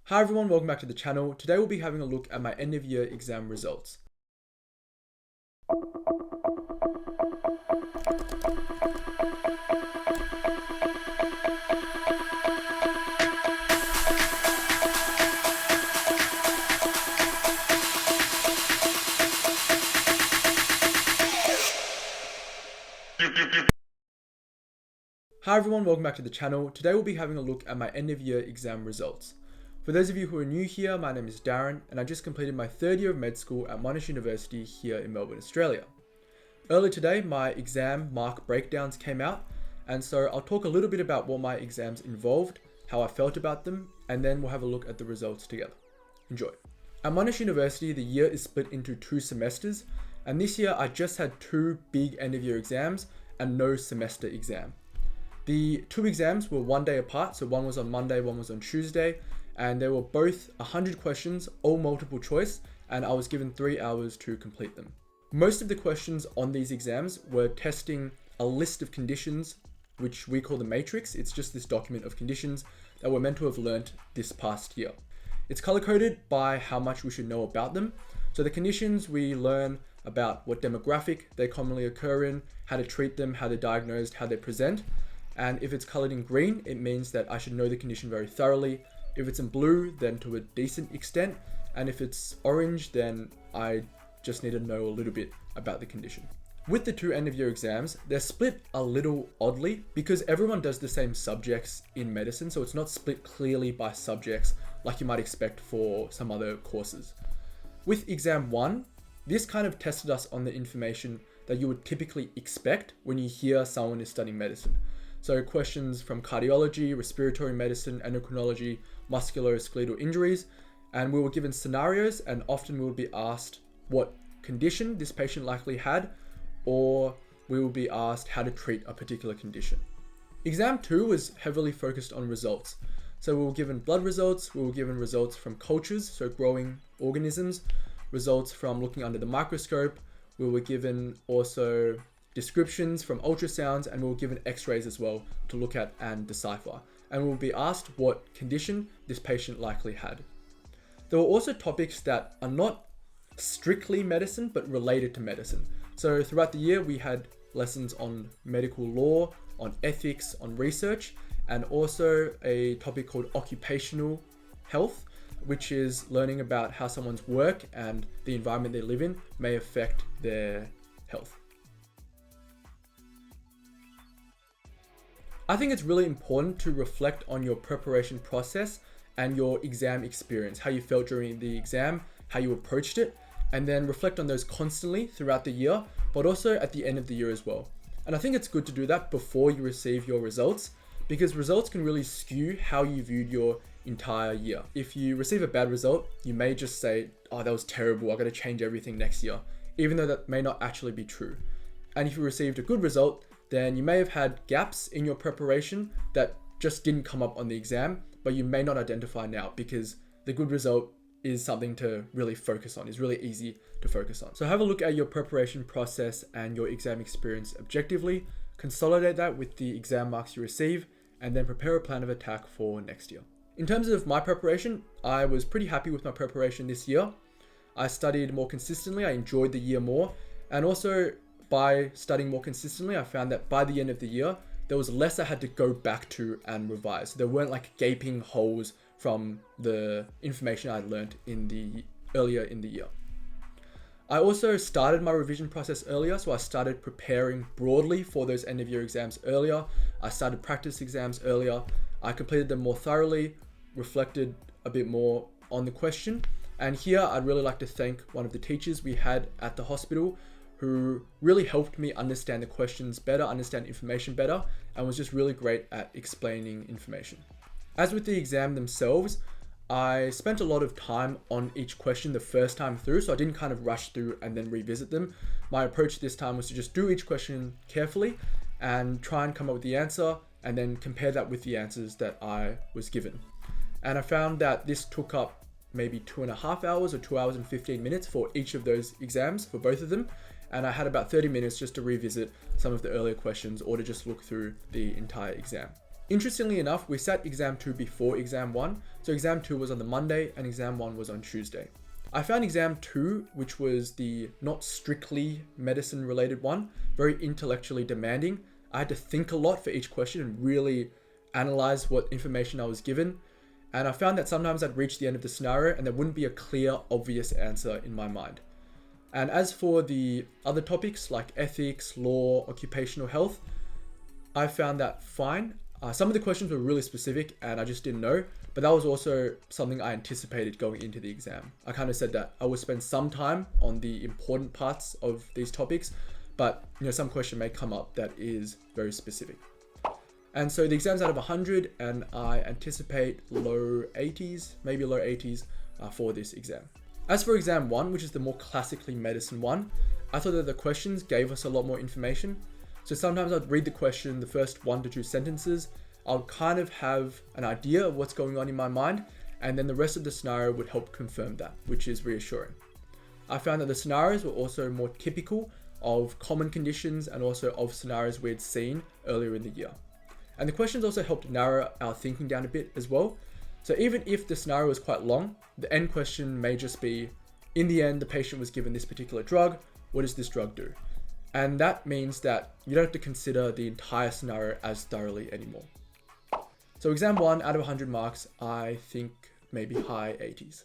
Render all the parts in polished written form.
Hi everyone, welcome back to the channel. Today we'll be having a look at my end of year exam results. Hi everyone, welcome back to the channel. Today we'll be having a look at my end of year exam results. For those of you who are new here, my name is Darren and I just completed my third year of med school at Monash University here in Melbourne, Australia. Earlier today, my exam mark breakdowns came out, and so I'll talk a little bit about what my exams involved, how I felt about them, and then we'll have a look at the results together. Enjoy. At Monash University, the year is split into 2 semesters, and this year I just had 2 big end of year exams and no semester exam. The 2 exams were one day apart, so one was on Monday, one was on Tuesday, and they were both 100 questions, all multiple choice, and I was given 3 hours to complete them. Most of the questions on these exams were testing a list of conditions, which we call the matrix. It's just this document of conditions that we're meant to have learnt this past year. It's color-coded by how much we should know about them. So the conditions, we learn about what demographic they commonly occur in, how to treat them, how they're diagnosed, how they present. And if it's colored in green, it means that I should know the condition very thoroughly. If it's in blue, then to a decent extent. And if it's orange, then I just need to know a little bit about the condition. With the 2 end of year exams, they're split a little oddly because everyone does the same subjects in medicine. So it's not split clearly by subjects like you might expect for some other courses. With exam 1, this kind of tested us on the information that you would typically expect when you hear someone is studying medicine. So questions from cardiology, respiratory medicine, endocrinology, musculoskeletal injuries, and we were given scenarios, and often we would be asked what condition this patient likely had, or we will be asked how to treat a particular condition. Exam 2 was heavily focused on results. So we were given blood results, we were given results from cultures, so growing organisms, results from looking under the microscope, we were given also descriptions from ultrasounds, and we were given x-rays as well to look at and decipher. And we will be asked what condition this patient likely had. There were also topics that are not strictly medicine, but related to medicine. So throughout the year, we had lessons on medical law, on ethics, on research, and also a topic called occupational health, which is learning about how someone's work and the environment they live in may affect their health. I think it's really important to reflect on your preparation process and your exam experience, how you felt during the exam, how you approached it, and then reflect on those constantly throughout the year, but also at the end of the year as well. And I think it's good to do that before you receive your results, because results can really skew how you viewed your entire year. If you receive a bad result, you may just say, oh, that was terrible, I gotta change everything next year, even though that may not actually be true. And if you received a good result, then you may have had gaps in your preparation that just didn't come up on the exam, but you may not identify now because the good result is something to really focus on. It's really easy to focus on. So have a look at your preparation process and your exam experience objectively, consolidate that with the exam marks you receive, and then prepare a plan of attack for next year. In terms of my preparation, I was pretty happy with my preparation this year. I studied more consistently, I enjoyed the year more, and also by studying more consistently, I found that by the end of the year, there was less I had to go back to and revise. There weren't like gaping holes from the information I'd learned earlier in the year. I also started my revision process earlier, so I started preparing broadly for those end of year exams earlier. I started practice exams earlier. I completed them more thoroughly, reflected a bit more on the question. And here I'd really like to thank one of the teachers we had at the hospital who really helped me understand the questions better, understand information better, and was just really great at explaining information. As with the exam themselves, I spent a lot of time on each question the first time through, so I didn't kind of rush through and then revisit them. My approach this time was to just do each question carefully and try and come up with the answer and then compare that with the answers that I was given. And I found that this took up maybe 2.5 hours or 2 hours and 15 minutes for each of those exams, for both of them. And I had about 30 minutes just to revisit some of the earlier questions or to just look through the entire exam. Interestingly enough, we sat exam 2 before exam 1, so exam 2 was on the Monday and exam 1 was on Tuesday. I found exam 2, which was the not strictly medicine related one, very intellectually demanding. I had to think a lot for each question and really analyze what information I was given. And I found that sometimes I'd reach the end of the scenario and there wouldn't be a clear, obvious answer in my mind. And as for the other topics like ethics, law, occupational health, I found that fine. Some of the questions were really specific and I just didn't know, but that was also something I anticipated going into the exam. I kind of said that I would spend some time on the important parts of these topics, but some question may come up that is very specific. And so the exam's out of 100 and I anticipate low 80s, maybe low 80s for this exam. As for exam 1, which is the more classically medicine one, I thought that the questions gave us a lot more information. So sometimes I'd read the question, the first 1 to 2 sentences, I'll kind of have an idea of what's going on in my mind, and then the rest of the scenario would help confirm that, which is reassuring. I found that the scenarios were also more typical of common conditions and also of scenarios we had seen earlier in the year. And the questions also helped narrow our thinking down a bit as well. So even if the scenario was quite long, the end question may just be, in the end, the patient was given this particular drug. What does this drug do? And that means that you don't have to consider the entire scenario as thoroughly anymore. So exam 1 out of 100 marks, I think maybe high 80s.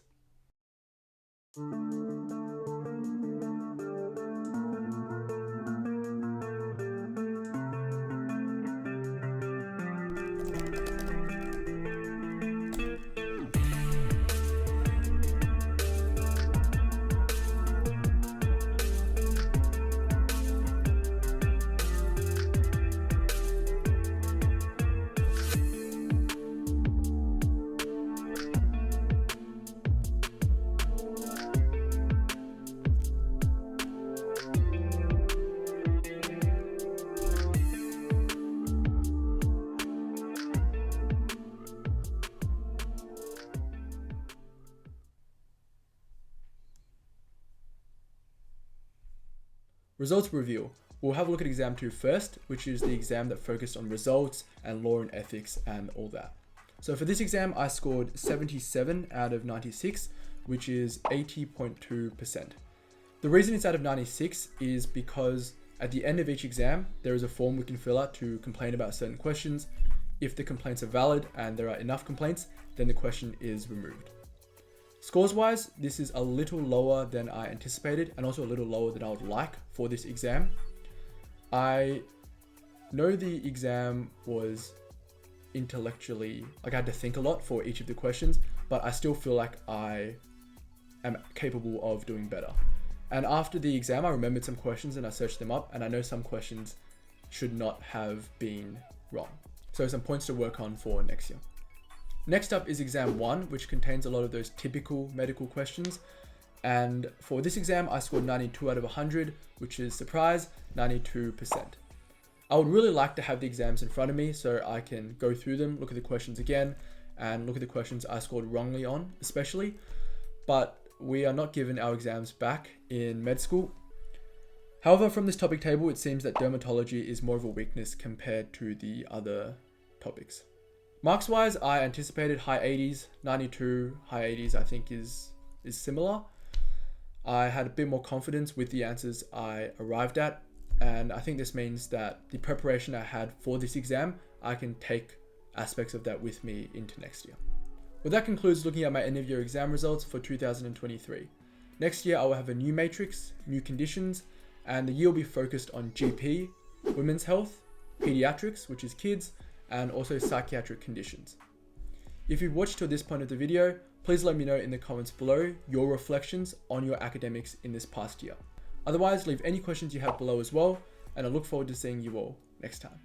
Results review. We'll have a look at exam 2 first, which is the exam that focused on results and law and ethics and all that. So for this exam, I scored 77 out of 96, which is 80.2%. The reason it's out of 96 is because at the end of each exam, there is a form we can fill out to complain about certain questions. If the complaints are valid and there are enough complaints, then the question is removed. Scores wise, this is a little lower than I anticipated and also a little lower than I would like for this exam. I know the exam was intellectually, I had to think a lot for each of the questions, but I still feel like I am capable of doing better. And after the exam, I remembered some questions and I searched them up, and I know some questions should not have been wrong. So some points to work on for next year. Next up is exam 1, which contains a lot of those typical medical questions. And for this exam, I scored 92 out of 100, which is, surprise, 92%. I would really like to have the exams in front of me so I can go through them, look at the questions again, and look at the questions I scored wrongly on, especially. But we are not given our exams back in med school. However, from this topic table, it seems that dermatology is more of a weakness compared to the other topics. Marks wise, I anticipated high 80s, 92, high 80s I think is similar. I had a bit more confidence with the answers I arrived at, and I think this means that the preparation I had for this exam, I can take aspects of that with me into next year. Well, that concludes looking at my end of year exam results for 2023. Next year, I will have a new matrix, new conditions, and the year will be focused on GP, women's health, pediatrics, which is kids, and also psychiatric conditions. If you've watched till this point of the video, please let me know in the comments below your reflections on your academics in this past year. Otherwise, leave any questions you have below as well, and I look forward to seeing you all next time.